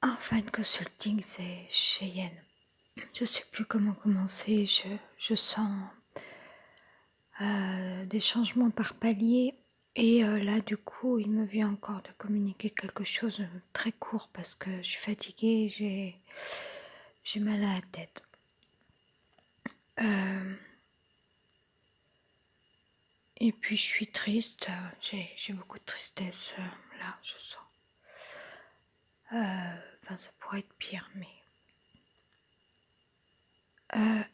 Enfin, le consulting, c'est Cheyenne. Je sais plus comment commencer. Je sens des changements par palier. Et là, du coup, il me vient encore de communiquer quelque chose de très court parce que je suis fatiguée, j'ai mal à la tête. Euh, et puis, je suis triste. J'ai beaucoup de tristesse là, je sens. Enfin, ça pourrait être pire, mais...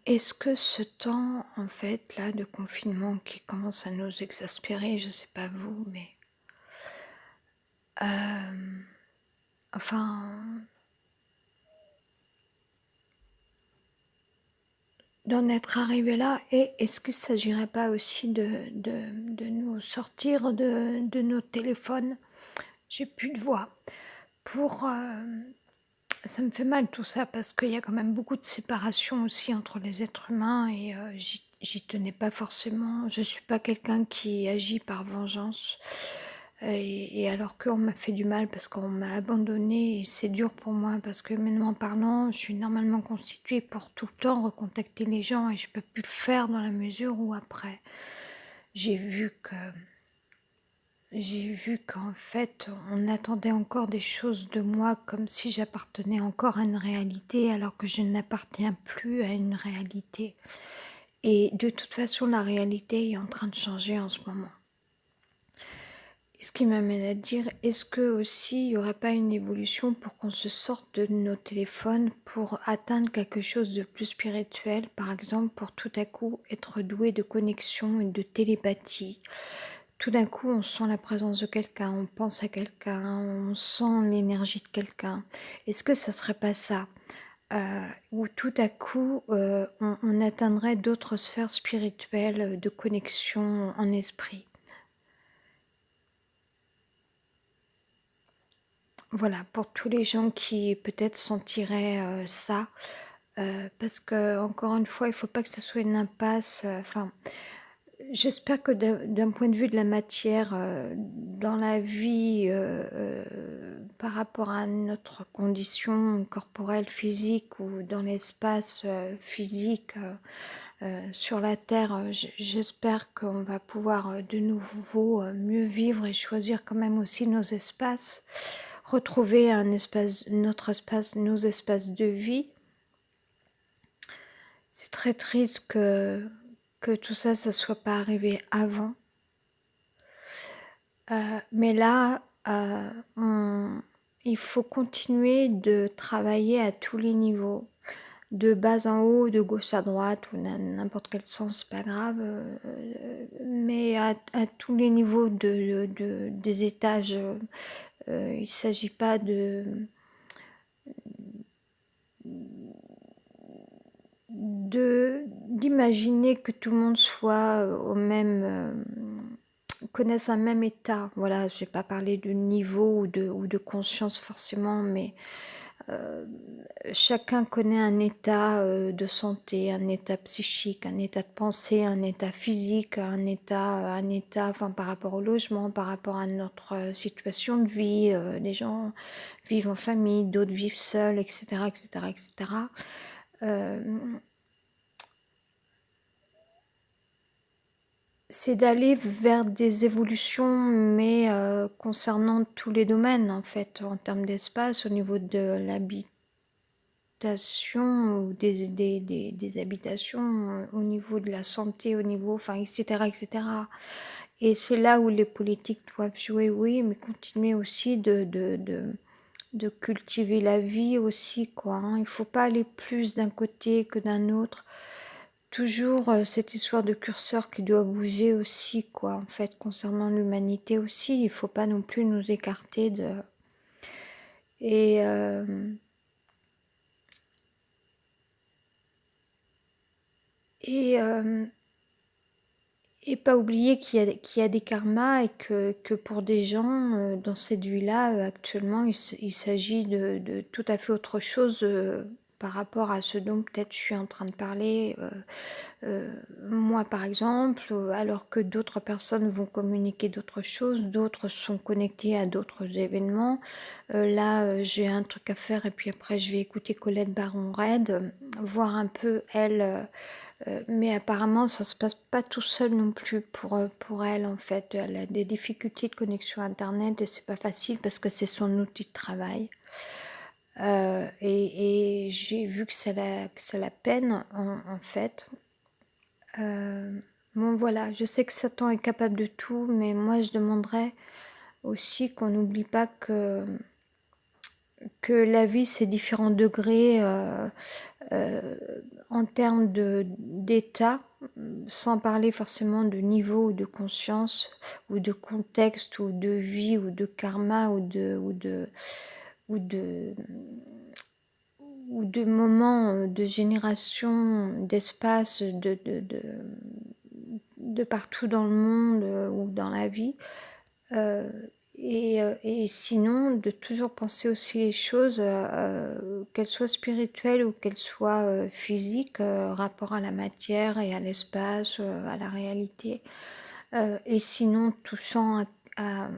Est-ce que ce temps, en fait, là, de confinement qui commence à nous exaspérer, je sais pas vous, mais euh, enfin, d'en être arrivé là, et est-ce qu'il ne s'agirait pas aussi de nous sortir de nos téléphones? J'ai plus de voix. Pour, ça me fait mal tout ça parce qu'il y a quand même beaucoup de séparation aussi entre les êtres humains et j'y tenais pas forcément. Je suis pas quelqu'un qui agit par vengeance. Et alors qu'on m'a fait du mal parce qu'on m'a abandonnée et c'est dur pour moi parce que humainement parlant, je suis normalement constituée pour tout le temps recontacter les gens et je peux plus le faire dans la mesure où après j'ai vu que qu'en fait, on attendait encore des choses de moi comme si j'appartenais encore à une réalité alors que je n'appartiens plus à une réalité. Et de toute façon, la réalité est en train de changer en ce moment. Et ce qui m'amène à dire, est-ce que aussi il n'y aurait pas une évolution pour qu'on se sorte de nos téléphones pour atteindre quelque chose de plus spirituel, par exemple pour tout à coup être doué de connexion et de télépathie. Tout d'un coup, on sent la présence de quelqu'un, on pense à quelqu'un, on sent l'énergie de quelqu'un. Est-ce que ça serait pas ça où tout à coup, on atteindrait d'autres sphères spirituelles de connexion en esprit? Voilà, pour tous les gens qui peut-être sentiraient ça, parce que encore une fois, il ne faut pas que ce soit une impasse. Enfin, j'espère que d'un point de vue de la matière, dans la vie, par rapport à notre condition corporelle, physique ou dans l'espace physique sur la Terre, j'espère qu'on va pouvoir de nouveau mieux vivre et choisir quand même aussi nos espaces, retrouver un espace, notre espace, nos espaces de vie. C'est très triste que tout ça, ça soit pas arrivé avant. Mais là, il faut continuer de travailler à tous les niveaux, de bas en haut, de gauche à droite, ou n'importe quel sens, c'est pas grave, mais à tous les niveaux des étages. Il ne s'agit pas d'imaginer que tout le monde soit au même... connaissent un même état. Voilà, je n'ai pas parlé de niveau ou de conscience forcément, mais chacun connaît un état de santé, un état psychique, un état de pensée, un état physique, un état enfin, par rapport au logement, par rapport à notre situation de vie. Les gens vivent en famille, d'autres vivent seuls, etc., etc., etc. C'est d'aller vers des évolutions, mais concernant tous les domaines, en fait, en termes d'espace, au niveau de l'habitation ou des habitations, au niveau de la santé, au niveau, enfin, etc., etc. Et c'est là où les politiques doivent jouer, oui, mais continuer aussi de cultiver la vie aussi, quoi. Hein. Il ne faut pas aller plus d'un côté que d'un autre. Toujours cette histoire de curseur qui doit bouger aussi, quoi, en fait, concernant l'humanité aussi. Il ne faut pas non plus nous écarter de... Et, et, euh, et pas oublier qu'il y a des karmas et que pour des gens, dans cette vie-là, actuellement, il s'agit de tout à fait autre chose par rapport à ce dont peut-être je suis en train de parler, moi par exemple, alors que d'autres personnes vont communiquer d'autres choses, d'autres sont connectés à d'autres événements. Là, j'ai un truc à faire et puis après je vais écouter Colette Baron-Reid, voir un peu elle, mais apparemment ça se passe pas tout seul non plus pour elle en fait. Elle a des difficultés de connexion internet et c'est pas facile parce que c'est son outil de travail. Et j'ai vu que ça la peine en fait. Bon voilà, je sais que Satan est capable de tout, mais moi je demanderais aussi qu'on n'oublie pas que la vie c'est différents degrés, en termes d'état, sans parler forcément de niveau ou de conscience ou de contexte ou de vie ou de karma ou de ou de moments, de génération, d'espace, de partout dans le monde, ou dans la vie. Heu et sinon de toujours penser aussi les choses, qu'elles soient spirituelles ou qu'elles soient, physiques, rapport à la matière et à l'espace, à la réalité. Et sinon touchant à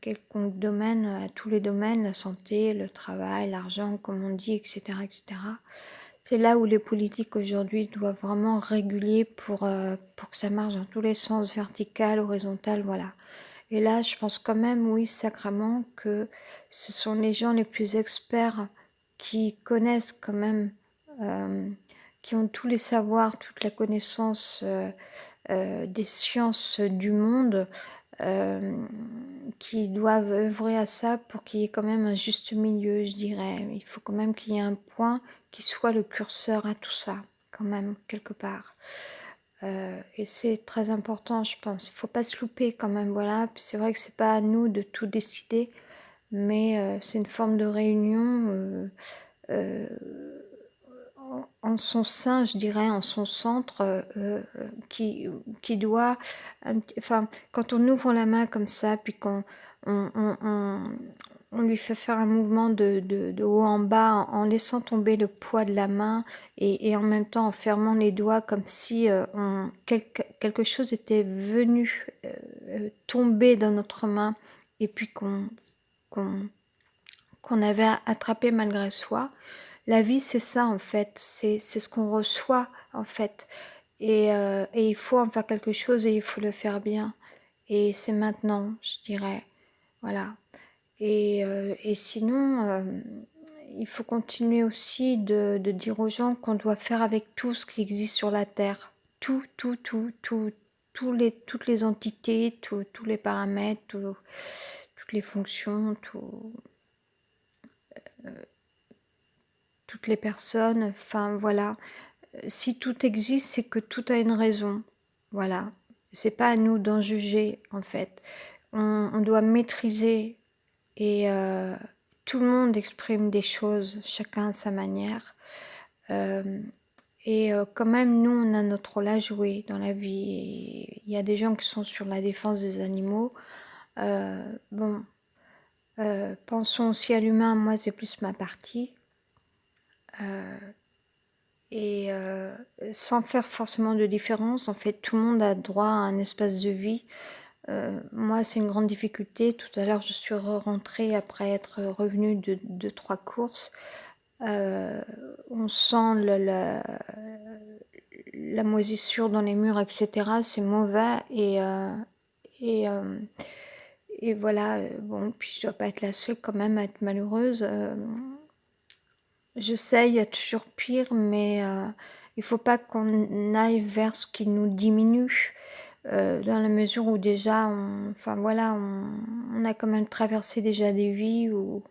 quelconque domaine, à tous les domaines, la santé, le travail, l'argent comme on dit et cetera et cetera. C'est là où les politiques aujourd'hui doivent vraiment réguler pour que ça marche dans tous les sens, vertical, horizontal, voilà. Et là, je pense quand même, oui, sacrément, que ce sont les gens les plus experts qui connaissent quand même, hem, qui ont tous les savoirs, toute la connaissance, des sciences du monde, hem, qui doivent œuvrer à ça pour qu'il y ait quand même un juste milieu, je dirais. Il faut quand même qu'il y ait un point qui soit le curseur à tout ça, quand même, quelque part. Et c'est très important, je pense. Il ne faut pas se louper quand même, voilà. Puis c'est vrai que c'est pas à nous de tout décider, mais c'est une forme de réunion, en son sein, je dirais, en son centre, qui doit enfin, quand on ouvre la main comme ça, puis qu'on on on on on lui fait faire un mouvement de haut en bas, en laissant tomber le poids de la main et en même temps en fermant les doigts comme si, on quelque chose était venu, tomber dans notre main et puis qu'on qu'on avait attrapé malgré soi. La vie, c'est ça en fait, c'est ce qu'on reçoit en fait et il faut en faire quelque chose et il faut le faire bien et c'est maintenant, je dirais, voilà et sinon, il faut continuer aussi de dire aux gens qu'on doit faire avec tout ce qui existe sur la terre. Tout, tout, tout, tout, toutes les entités, tous les paramètres, toutes les fonctions, toutes les personnes, enfin voilà. Si tout existe, c'est que tout a une raison. Voilà. C'est pas à nous d'en juger, en fait. On doit maîtriser et tout le monde exprime des choses, chacun à sa manière. Hem et quand même, nous, on a notre rôle à jouer dans la vie et il y a des gens qui sont sur la défense des animaux. Bon, pensons aussi à l'humain. Moi, c'est plus ma partie. Et sans faire forcément de différence, en fait, tout le monde a droit à un espace de vie. Moi, c'est une grande difficulté. Tout à l'heure, je suis rentrée après être revenue de 3 courses. Heu, on sent la moisissure dans les murs et cetera, c'est mauvais et hem et voilà, bon, puis je dois pas être la seule quand même à être malheureuse, je sais, il y a toujours pire, mais il faut pas qu'on aille vers ce qui nous diminue, dans la mesure où déjà enfin voilà, on a quand même traversé déjà des vies où,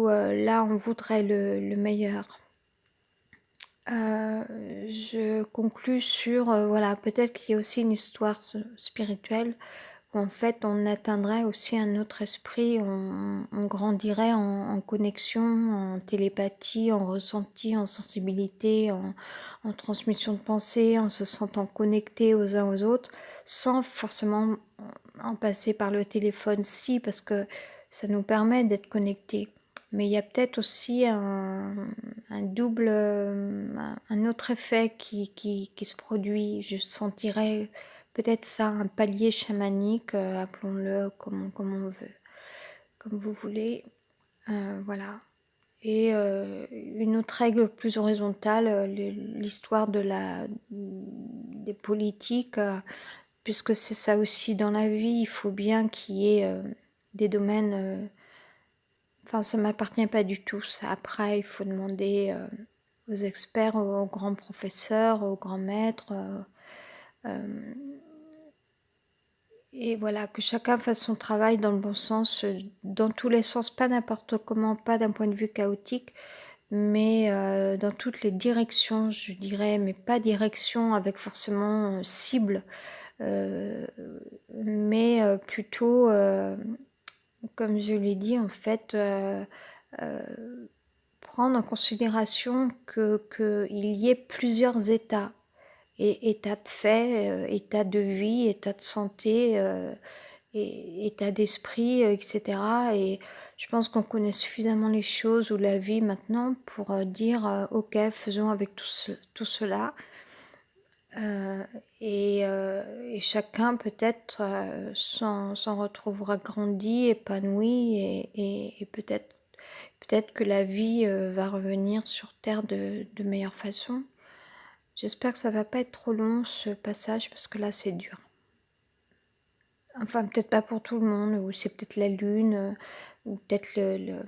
là, on voudrait le meilleur. Je conclus sur, voilà, peut-être qu'il y a aussi une histoire spirituelle où en fait on atteindrait aussi un autre esprit, on grandirait en connexion, en télépathie, en ressenti, en sensibilité, en transmission de pensée, en se sentant connectés aux uns aux autres, sans forcément en passer par le téléphone, si, parce que ça nous permet d'être connectés. Mais il y a peut-être aussi un double, un autre effet qui se produit. Je sentirais peut-être ça, un palier chamanique, appelons-le comme on veut, comme vous voulez, voilà. Et une autre règle plus horizontale, l'histoire de la des politiques, puisque c'est ça aussi dans la vie, il faut bien qu'il y ait, des domaines, enfin ça m'appartient pas du tout ça. Après il faut demander, aux experts, aux grands professeurs, aux grands maîtres, hem et voilà, que chacun fasse son travail dans le bon sens, dans tous les sens, pas n'importe comment, pas d'un point de vue chaotique, mais dans toutes les directions, je dirais, mais pas direction avec forcément, cible, heu, mais plutôt, comme je l'ai dit, en fait, prendre en considération qu'il y ait plusieurs états. Et état de fait, état de vie, état de santé, et état d'esprit, et cetera et je pense qu'on connaît suffisamment les choses ou la vie maintenant pour, dire, «OK, faisons avec tout cela». Heu et chacun peut-être, s'en retrouvera grandi, épanoui et peut-être que la vie, va revenir sur terre de meilleure façon. J'espère que ça va pas être trop long ce passage parce que là c'est dur. Enfin peut-être pas pour tout le monde ou c'est peut-être la lune, ou peut-être le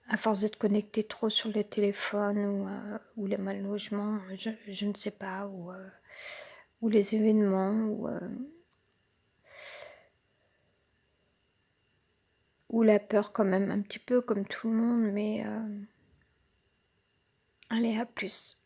à force d'être connecté trop sur le téléphone ou le mal logement, je ne sais pas ou les événements ou la peur quand même un petit peu comme tout le monde mais allez à plus.